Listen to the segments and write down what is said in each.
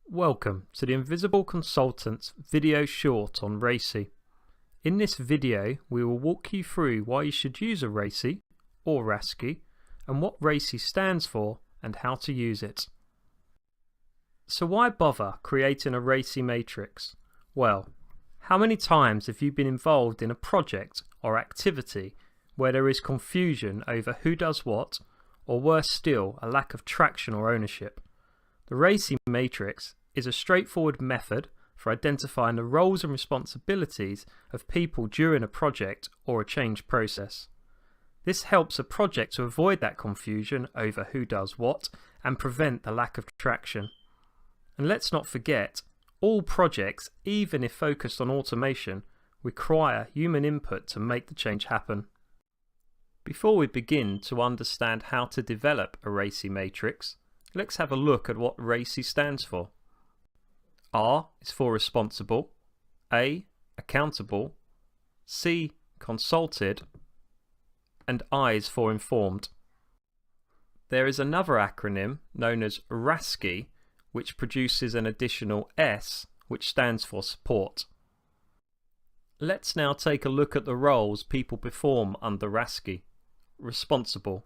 Welcome to the Invisible Consultant's video short on RACI. In this video, we will walk you through why you should use a RACI or RASCI and what RACI stands for and how to use it. So why bother creating a RACI matrix? Well, how many times have you been involved in a project or activity where there is confusion over who does what, or worse still, a lack of traction or ownership? The RACI matrix is a straightforward method for identifying the roles and responsibilities of people during a project or a change process. This helps a project to avoid that confusion over who does what and prevent the lack of traction. And let's not forget, all projects, even if focused on automation, require human input to make the change happen. Before we begin to understand how to develop a RACI matrix, let's have a look at what RACI stands for. R is for responsible, A, accountable, C, consulted, and I is for informed. There is another acronym known as RASCI, which produces an additional S, which stands for support. Let's now take a look at the roles people perform under RASCI. Responsible.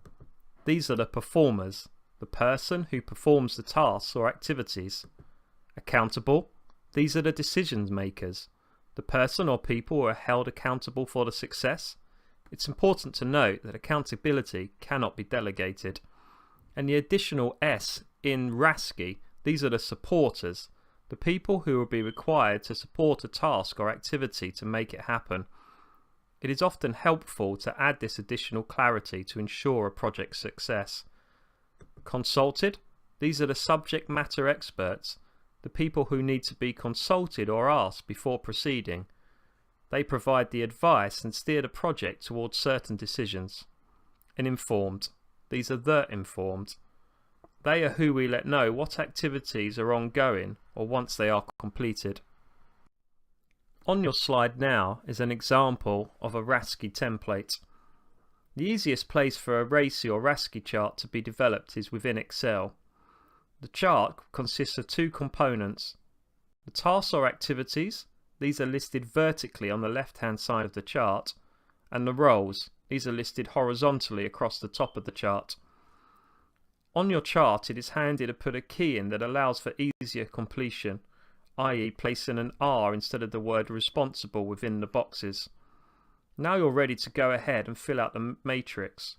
These are the performers, the person who performs the tasks or activities. Accountable. These are the decision makers, the person or people who are held accountable for the success. It's important to note that accountability cannot be delegated. And the additional S in RASCI, these are the supporters, the people who will be required to support a task or activity to make it happen. It is often helpful to add this additional clarity to ensure a project's success. Consulted. These are the subject matter experts, the people who need to be consulted or asked before proceeding. They provide the advice and steer the project towards certain decisions. And informed. These are the informed. They are who we let know what activities are ongoing or once they are completed. On your slide now is an example of a RASCI template. The easiest place for a RACI or RASCI chart to be developed is within Excel. The chart consists of two components. The tasks or activities, these are listed vertically on the left-hand side of the chart, and the roles, these are listed horizontally across the top of the chart. On your chart, it is handy to put a key in that allows for easier completion, i.e. placing an R instead of the word responsible within the boxes. Now you're ready to go ahead and fill out the matrix.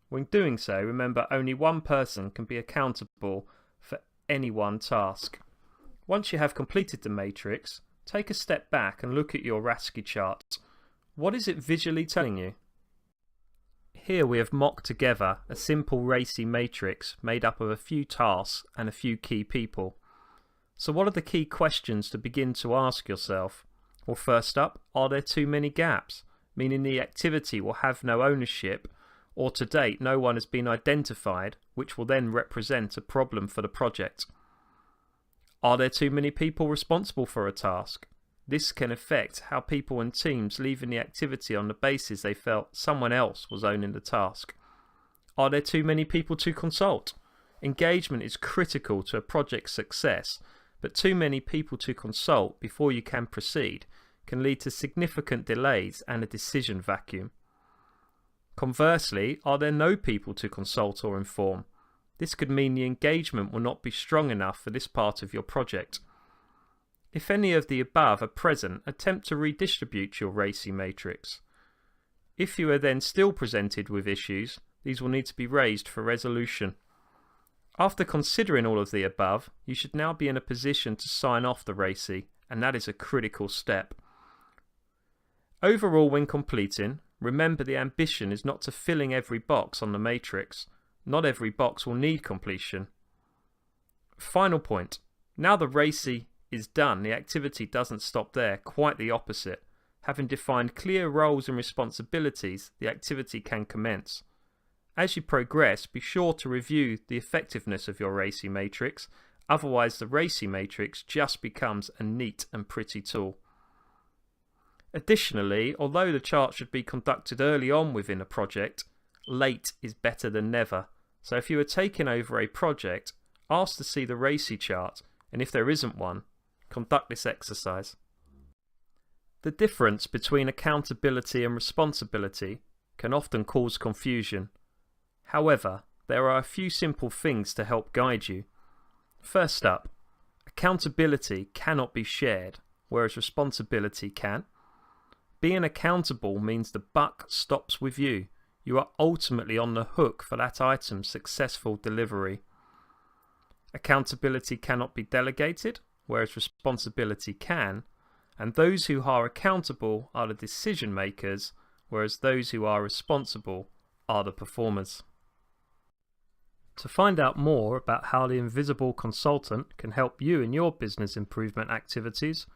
When doing so, remember only one person can be accountable for any one task. Once you have completed the matrix, take a step back and look at your RASCI chart. What is it visually telling you? Here we have mocked together a simple RACI matrix made up of a few tasks and a few key people. So what are the key questions to begin to ask yourself? Well, first up, are there too many gaps? Meaning the activity will have no ownership, or to date no one has been identified, which will then represent a problem for the project. Are there too many people responsible for a task? This can affect how people and teams leaving the activity on the basis they felt someone else was owning the task. Are there too many people to consult? Engagement is critical to a project's success, but too many people to consult before you can proceed can lead to significant delays and a decision vacuum. Conversely, are there no people to consult or inform? This could mean the engagement will not be strong enough for this part of your project. If any of the above are present, attempt to redistribute your RACI matrix. If you are then still presented with issues, these will need to be raised for resolution. After considering all of the above, you should now be in a position to sign off the RACI, and that is a critical step. Overall, when completing, remember the ambition is not to filling every box on the matrix. Not every box will need completion. Final point. Now the RACI is done, the activity doesn't stop there, quite the opposite. Having defined clear roles and responsibilities, the activity can commence. As you progress, be sure to review the effectiveness of your RACI matrix, otherwise the RACI matrix just becomes a neat and pretty tool. Additionally, although the chart should be conducted early on within a project, late is better than never. So if you are taking over a project, ask to see the RACI chart and if there isn't one, conduct this exercise. The difference between accountability and responsibility can often cause confusion. However, there are a few simple things to help guide you. First up, accountability cannot be shared, whereas responsibility can. Being accountable means the buck stops with you. You are ultimately on the hook for that item's successful delivery. Accountability cannot be delegated, whereas responsibility can, and those who are accountable are the decision makers, whereas those who are responsible are the performers. To find out more about how the Invisible Consultant can help you in your business improvement activities,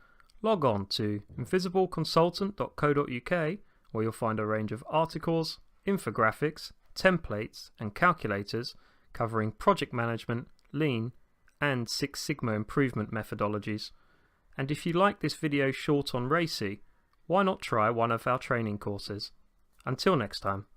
log on to InvisibleConsultant.co.uk, where you'll find a range of articles, infographics, templates and calculators covering project management, lean and Six Sigma improvement methodologies. And if you like this video short on RACI, why not try one of our training courses? Until next time.